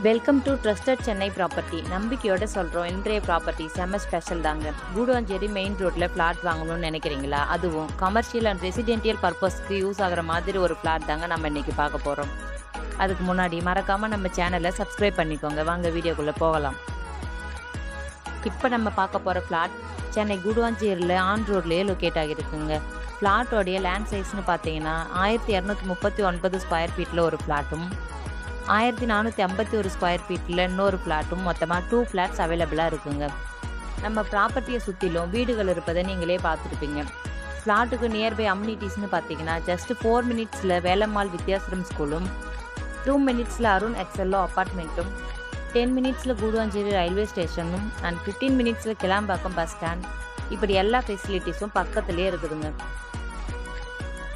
Welcome to trusted Chennai property. நம்பிக்கையோட சொல்கிறோம், இன்றைய ப்ராப்பர்ட்டி செம்ம ஸ்பெஷல் தாங்க. கூடுவாஞ்சேரி மெயின் ரோட்டில் ஃப்ளாட் வாங்கணும்னு நினைக்கிறீங்களா? அதுவும் கமர்ஷியல் அண்ட் ரெசிடென்டியல் பர்பஸ்க்கு யூஸ் ஆகிற மாதிரி ஒரு ஃப்ளாட் தாங்க நம்ம இன்றைக்கி பார்க்க போகிறோம். அதுக்கு முன்னாடி மறக்காமல் நம்ம சேனலை சப்ஸ்கிரைப் பண்ணிக்கோங்க. வாங்க வீடியோக்குள்ளே போகலாம். இப்போ நம்ம பார்க்க போகிற ஃப்ளாட் சென்னை கூடுவாஞ்சேரியில் ஆன் ரோட்லேயே லொக்கேட் ஆகியிருக்குங்க. ஃப்ளாட்டோடைய லேண்ட் சைஸ்னு பார்த்தீங்கன்னா 1239 ஸ்கொயர் ஃபீட்டில் ஒரு ஃப்ளாட்டும் 1451 ஸ்கொயர் ஃபீட்டில் இன்னொரு ஃப்ளாட்டும் மொத்தமாக 2 ஃப்ளாட்ஸ் அவைலபிளாக இருக்குங்க. நம்ம ப்ராப்பர்ட்டியை சுற்றிலும் வீடுகள் இருப்பதை நீங்களே பார்த்துருப்பீங்க. ஃப்ளாட்டுக்கு நியர்பை அம்யூனிட்டிஸ்னு பார்த்தீங்கன்னா ஜஸ்ட் 4 மினிட்ஸில் வேலம்மாள் வித்யாசிரம் ஸ்கூலும், 2 மினிட்ஸில் அருண் எக்ஸல்லோ அப்பார்ட்மெண்ட்டும், 10 மினிட்ஸில் கூடுவாஞ்சேரி ரயில்வே ஸ்டேஷனும் அண்ட் 15 மினிட்ஸில் கிளாம்பாக்கம் பஸ் ஸ்டாண்ட், இப்படி எல்லா ஃபெசிலிட்டிஸும் பக்கத்துலேயே இருக்குதுங்க.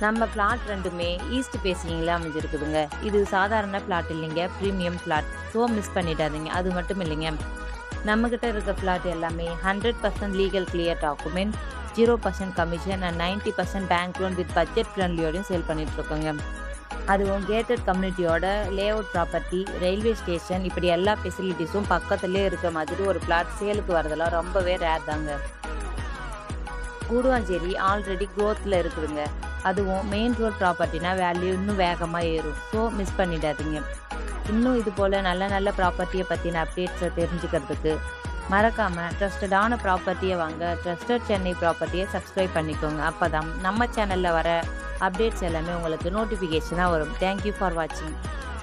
நம்ம ஃப்ளாட் ரெண்டுமே ஈஸ்ட் ஃபேஸிங்கில் அமைஞ்சிருக்குதுங்க. இது சாதாரண ஃப்ளாட் இல்லைங்க, ப்ரீமியம் ஃப்ளாட். ஸோ மிஸ் பண்ணிடாதீங்க. அது மட்டும் இல்லைங்க, நம்மக்கிட்ட இருக்க ஃப்ளாட் எல்லாமே 100% legal clear document, 0% commission and 90% bank loan with budget ஃப்ரெண்ட்லியோடையும் சேல் பண்ணிகிட்ருக்கோங்க. அதுவும் கேட்டட் கம்யூனிட்டியோட லேஅவுட் ப்ராப்பர்ட்டி, ரயில்வே ஸ்டேஷன், இப்படி எல்லா ஃபெசிலிட்டிஸும் பக்கத்துலேயே இருக்க மாதிரி ஒரு ஃப்ளாட் சேலுக்கு வரதெல்லாம் ரொம்பவே ரேர் தாங்க. கூடுவாஞ்சேரி ஆல்ரெடி க்ரோத்தில் இருக்குதுங்க. அதுவும் மெயின் ரோட் ப்ராப்பர்ட்டினா வேல்யூ இன்னும் வேகமாக ஏறும். ஸோ மிஸ் பண்ணிடாதீங்க. இன்னும் இது போல் நல்ல நல்ல ப்ராப்பர்ட்டியை பற்றின அப்டேட்ஸை தெரிஞ்சுக்கிறதுக்கு மறக்காமல் ட்ரஸ்டடான ப்ராப்பர்ட்டியை வாங்க. ட்ரஸ்டட் சென்னை ப்ராப்பர்ட்டியை சப்ஸ்கிரைப் பண்ணிக்கோங்க. அப்போ தான் நம்ம சேனலில் வர அப்டேட்ஸ் எல்லாமே உங்களுக்கு நோட்டிஃபிகேஷனாக வரும். தேங்க்யூ ஃபார் வாட்சிங்.